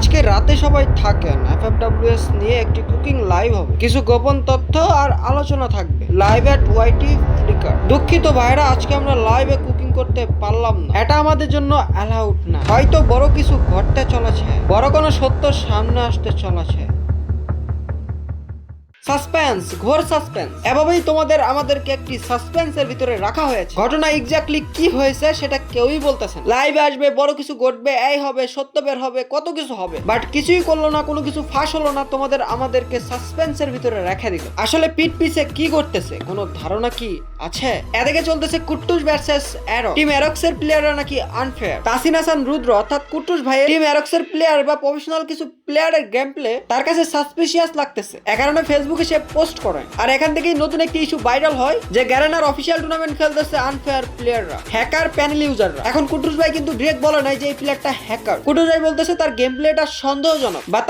আজকে রাতে সবাই থাকেন, এফএফডব্লিউএস নিয়ে একটি কুকিং লাইভ হবে, কিছু গোপন তথ্য আর আলোচনা থাকবে লাইভ এট ওয়াইটি ফ্লিকার। দুঃখিত ভাইরা, আজকে আমরা লাইভে কুকিং করতে পারলাম না, এটা আমাদের জন্য অ্যালাউড না। হয়তো বড় কিছু ঘটতে চলেছে, বড় কোনো সত্য সামনে আসতে চলেছে। সাসপেন্স, ঘোর সাসপেন্স। এভাবেই আমাদেরকে একটি সাসপেন্সের ভিতরে রাখা হয়েছে। ঘটনা এক্স্যাক্টলি কি হয়েছে সেটা কেউই বলতেছে না। লাইভে আসবে, বড় কিছু ঘটবে, এই হবে, সত্য বের হবে, কত কিছু হবে, বাট কিছুই করলো না, কোনো কিছু ফাঁস হলো না। আমাদেরকে সাসপেন্সের ভিতরে রেখে দিল। আসলে পিট পিছে কি করতেছে কোনো ধারণা কি আছে? এদিকে চলতেছে কুট্টুস ভার্সেস অ্যারো। টিম অ্যারক্সের প্লেয়াররা নাকি আনফেয়ার। তাসিন হাসান রুদ্র অর্থাৎ কুট্টুস ভাইয়ের টিম অ্যারক্সের প্লেয়ার বা প্রফেশনাল কিছু প্লেয়ারের গেম প্লে তার কাছে সাসপিশিয়াস লাগতেছে। এ কারণে ফেসবুকে সে পোস্ট করে, আর এখান থেকেই নতুন একটি ইস্যু ভাইরাল হয় যে গ্যারেনার অফিসিয়াল টুর্নামেন্ট খেলতেছে আনফেয়ার প্লেয়াররা, হ্যাকার প্যানেল ইউজাররা। এখন কুট্টুস ভাই কিন্তু ডিরেক্ট বলে নাই যে এই প্লেয়ারটা হ্যাকার। কুট্টুস ভাই বলতেছে তার গেম প্লেটা সন্দেহজনক, বা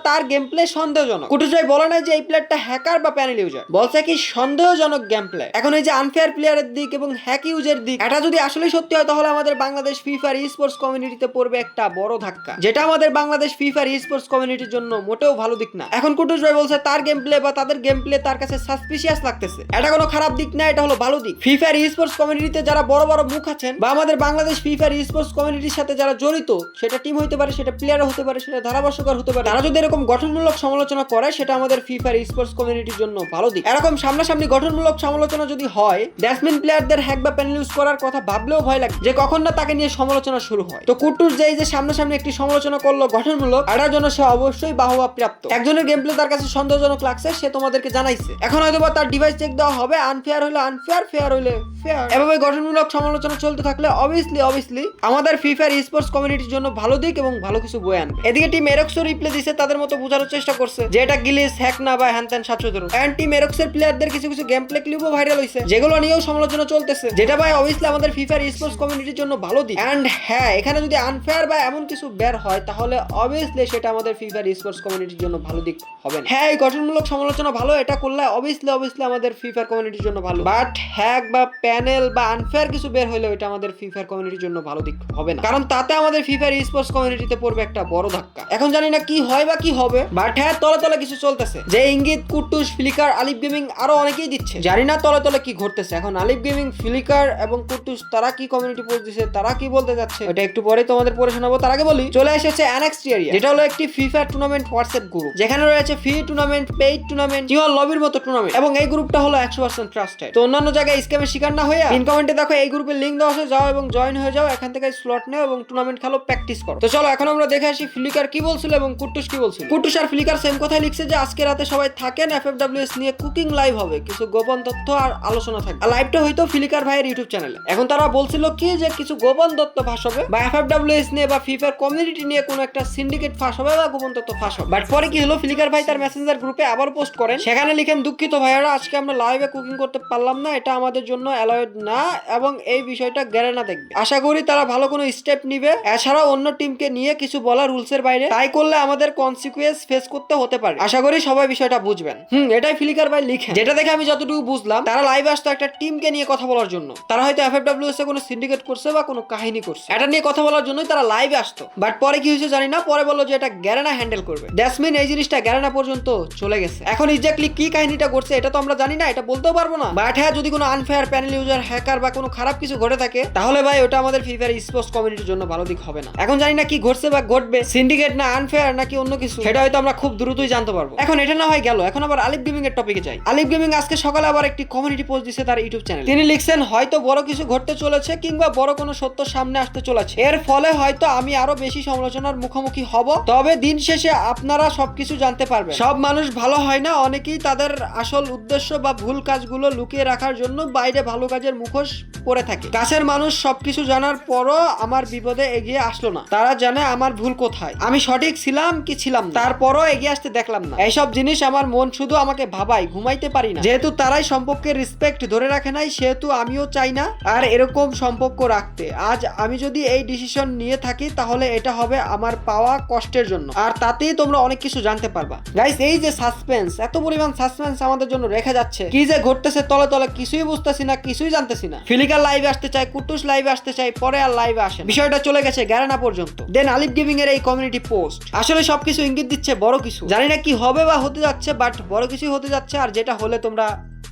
তার গেম প্লে সন্দেহজনক। কুট্টুস ভাই বলে নাই যে এই প্লেয়ারটা হ্যাকার বা প্যানেল ইউজার, বলছে কি সন্দেহজনক গেম প্লে। এখন এই যে আনফেয়ার প্লেয়ারের দিক এবং হ্যাক ইউজের দিক, এটা যদি আসলেই সত্যি হয় তাহলে আমাদের বাংলাদেশ ফ্রি ফায়ার ই স্পোর্টস কমিউনিটিতে পড়বে একটা বড় ধাক্কা, যেটা আমাদের বাংলাদেশ ফ্রি ফায়ার ই স্পোর্টস কমিউনিটির জন্য মোটেও ভালো দিক না। এখন কুট্টুস ভাই বলছে তার গেম প্লে বা তাদের গেম প্লে তার কাছে সাসপিশিয়াস লাগতেছে। এটা কোনো খারাপ দিক না, এটা হলো ভালো দিক। ফ্রি ফায়ার ই স্পোর্টস কমিউনিটিতে যারা বড় বড় মুখ আছেন বা আমাদের বাংলাদেশ ফ্রি ফায়ার ই স্পোর্টস কমিউনিটির সাথে যারা জড়িত, সেটা টিম হতে পারে, সেটা প্লেয়ার হতে পারে, সেটা ধারাভাষ্যকার হতে পারে, তারা যদি এরকম গঠনমূলক সমালোচনা করে সেটা আমাদের ফ্রি ফায়ার ই স্পোর্টস কমিউনিটির জন্য ভালো দিক। এরকম সামনাসামনি গঠনমূলক সমালোচনা যদি হয়, ড্যাসমিন প্লেয়ারদের হ্যাক বা প্যানেল ইউজ করার কথা ভাবলেও ভয় লাগে যে কখন না তাকে নিয়ে সমালোচনা শুরু হয়। তো কুট্টুস যে সামনাসামনি একটি সমালোচনা করলো গঠনমূলক, এটার জন্য সে অবশ্যই বাহবা প্রাপ্ত। একজনের গেম প্লে তার কাছে সন্দেহজনক লাগছে, সে তোমাদেরকে জানাইছে। এখন হয়তো তার ডিভাইস চেক দেওয়া হবে, আনফেয়ার হলে আনফেয়ার, ফেয়ার হলে ফেয়ার। এভাবে গঠনমূলক সমালোচনা চলতে থাকলে অবভিয়াসলি আমাদের ফ্রি ফায়ার ই স্পোর্টস কমিউনিটির জন্য ভালো দিক এবং ভালো কিছু বয়ে আনবে। এদিকে টিম এরক্সও রিপ্লে দিছে, তাদের মতো বোঝানোর চেষ্টা করছে যে এটা গিলিস, হ্যাক না বা হ্যান ত্যান 717। এন্ড টিম এরক্সের প্লেয়ারদের কিছু গেম প্লে ক্লিপও ভাইরাল হইছে, যেগুলো নিয়েও সমালোচনা চলতেছে, যেটা ভাই অবভিয়াসলি আমাদের ফ্রি ফায়ার ই স্পোর্টস কমিউনিটির জন্য ভালো দিক। এন্ড হ্যাঁ, এখানে যদি আনফেয়ার বা এমন কিছু বের হয় তাহলে অবভিয়াসলি সেটা আমাদের ফ্রি ফায়ার ই স্পোর্টস কমিউনিটির জন্য ভালো দিক হবে না। হ্যাঁ, এই গঠনমূলক সমালোচনা ভালো, এটা করলে অবভিয়াসলি আমাদের ফ্রি ফায়ার কমিউনিটির জন্য ভালো, বাট হ্যাক বা প্যানেল বা আনফেয়ার কিছু বের হলে এটা আমাদের ফ্রি ফায়ার কমিউনিটির জন্য ভালো দিক হবে না, কারণ তাতে আমাদের ফ্রি ফায়ার ই স্পোর্টস কমিউনিটিতে পড়বে একটা বড় ধাক্কা। এখন জানি না কি হয় বা কি হবে, বাট হ্যাঁ, তলে কিছু চলতেছে, যে ইঙ্গিত কুট্টুস, ফ্লিকার, আলিফ গেমিং আরো অনেকেই দিচ্ছে। জানি না তলে কি ঘটতেছে। এখন আলিফ গেমিং, ফ্লিকার এবং কুট্টুস তারা কি কমিউনিটি পোস্ট দিছে, তারা কি বলতে যাচ্ছে, এটা একটু পরে তোমাদের পড়ে শোনাবো। তার আগে বলি, চলে এসেছে অ্যানেক্সটিয়ারিয়া, যেটা হলো একটি free fire tournament WhatsApp group, যেখানে রয়েছে ফ্রি টুর্নামেন্ট, পেইড টুর্নামেন্ট, জিওল লবির মতো টুর্নামেন্ট, এবং এই গ্রুপটা হলো 100% ট্রাস্টেড। তো অন্যান্য জায়গায় স্ক্যামের শিকার না হয়ে পিন কমেন্টে দেখো এই গ্রুপের লিংক দেওয়া আছে, যাও এবং জয়েন হয়ে যাও, এখান থেকে স্লট নাও এবং টুর্নামেন্ট খেলো, প্র্যাকটিস করো। তো চলো এখন আমরা দেখে আসি ফ্লিকার কি বলছিল এবং কুট্টুস কি বলছিল। কুট্টুস আর ফ্লিকার সেম কথাই লিখছে যে আজকে রাতে সবাই থাকেন, এফএফডব্লিউএস নিয়ে কুকিং লাইভ হবে, কিছু গোপন তথ্য আর আলোচনা থাকবে। আর লাইভটা হয়তো ফ্লিকার ভাইয়ের ইউটিউব চ্যানেলে। এখন তারা বলছিল কি যে কিছু গোপন তথ্য ফাঁস হবে, বা এফএফডব্লিউএস নিয়ে বা ফ্রি ফায়ার কমিউনিটি নিয়ে কোনো একটা সিন্ডিকেট ফাঁস হবে বা গোপন তথ্য ফাঁস হবে। বাট পরে কি হলো, ফ্লিকার ভাই তার মেসেঞ্জার গ্রুপে আবার পোস্ট করেন, সেখানে লিখেন, দুঃখিত ভাইয়ারা, আজকে আমরা লাইভে কুকিং করতে পারলাম না, এটা আমাদের জন্য অ্যালাউড না এবং এই বিষয়টা গ্যারেনা দেখবে। আশা করি তারা ভালো কোনো স্টেপ নিবে, এছাড়া অন্য টিমকে নিয়ে কিছু বলা রুলসের বাইরে, তাই করলে আমাদের কনসিকুয়েন্স ফেস করতে হতে পারে। আশা করি সবাই বিষয়টা বুঝবেন। এটাই ফ্লিকার ভাই লিখেন, যেটা দেখে আমি যতটুকু বুঝলাম তারা লাইভে আসতো একটা টিমকে নিয়ে কথা বলার জন্য। তারা হয়তো এফএফডব্লিউএস এ কোনো সিন্ডিকেট করছে বা কোনো কাহিনী করছে, এটা নিয়ে কথা বলার জন্যই তারা লাইভে আসতো। বাট পরে কি হয়েছে জানি না, পরে বললো যে এটা গ্যারেনা হ্যান্ডেল করবে। দ্যাটস এই জিনিসটা গ্যারেনা পর্যন্ত চলে গেছে। এখন এক্স্যাক্টলি কি কাহিনীটা ঘটছে এটা তো আমরা জানি না, এটা বলতেও পারবো না। বাট হ্যাঁ, যদি কোনো আনফেয়ার প্যানেল ইউজার, হ্যাকার বা কোনো খারাপ কিছু ঘটে থাকে তাহলে ভাই ওটা আমাদের ফ্রি ফায়ার স্পোর্টস কমিউনিটির জন্য ভালো দিক হবে না। এখন জানি না কি ঘটছে বা ঘটবে, সিন্ডিকেট না আনফেয়ার নাকি অন্য কিছু, সেটা হয়তো আমরা খুব দ্রুতই জানতে পারবো। এখন এটা না হয় গেল, এখন আবার আলিফ গেমিং এর টপিকে যাই। আলিফ গেমিং আজকে সকালে আবার একটি কমিউনিটি পোস্ট দিয়েছে তার ইউটিউব চ্যানেলে। তিনি লিখছেন, হয়তো বড় কিছু ঘটতে চলেছে কিংবা বড় কোনো সত্য সামনে আসতে চলেছে, এর ফলে হয়তো আমি আরো বেশি সমালোচনার মুখোমুখি হব, তবে দিন শেষে আপনারা সবকিছু জানতে পারবেন। সব মানুষ ভালো হয় না, অনেকেই তাদের আসল উদ্দেশ্য বা ভুল কাজগুলো লুকিয়ে রাখার জন্য বাইরে ভালো কাজের মুখোশ পরে থাকে। কাছের মানুষ সবকিছু জানার পরও আমার বিপদে এগিয়ে আসলো না, তারা জানে আমার ভুল কোথায়, আমি সঠিক ছিলাম কি ছিলাম না, তারপরও এগিয়ে আসতে দেখলাম না। এইসব জিনিস আমার মন শুধু আমাকে ভাবাই, ঘুমাইতে পারি না, যেহেতু তারাই সম্পর্কে রেসপেক্ট প্রজেক্ট ধরে রাখে নাই সেহেতু আমিও চাই না আর এরকম সম্পর্ক রাখতে। আজ আমি যদি এই ডিসিশন নিয়ে থাকি তাহলে এটা হবে আমার পাওয়া কষ্টের জন্য, আর তাতেই তোমরা অনেক কিছু জানতে পারবা। গাইস, এই যে সাসপেন্স, এত পরিমাণ সাসপেন্স আমাদের জন্য রেখে যাচ্ছে, কি যে ঘটতেছে তলে তলে কিছুই বুঝতেছি না, কিছুই জানতেছি না। ফিলিকার লাইভে আসতে চাই, কুটুস লাইভে আসতে চাই, পরে আর লাইভে আসে না। বিষয়টা চলে গেছে গ্যারানা পর্যন্ত। দেন আলিফ গেমিং এর এই কমিউনিটি পোস্ট আসলে সবকিছু ইঙ্গিত দিচ্ছে বড় কিছু। জানি না কি হবে বা হতে যাচ্ছে, বাট বড় কিছুই হতে যাচ্ছে, আর যেটা হলে তোমরা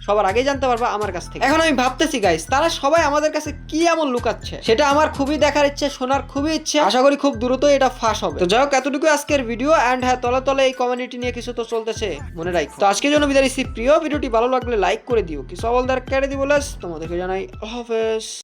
সবার আগেই জানতে পারবা আমার কাছ থেকে। এখন আমি ভাবতেছি গাইস, তারা সবাই আমাদের কাছে কি এমন লুকাচ্ছে, সেটা আমার খুবই দেখার ইচ্ছে, শোনার খুবই ইচ্ছে। আশা করি খুব দ্রুত এটা ফাঁস হবে। তো যাই হোক, এতটুকু আজকের ভিডিও। এন্ড হ্যাঁ, তলে তলে এই কমিউনিটি নিয়ে কিছু তো চলতেছে, মনে রাখো। তো আজকের জন্য বিদায় নিচ্ছি। প্রিয় ভিডিওটি ভালো লাগলে লাইক করে দিও, কিছু বলদার কেটে দিব। তোমাদেরকে জানাই আল্লাহ হাফেজ।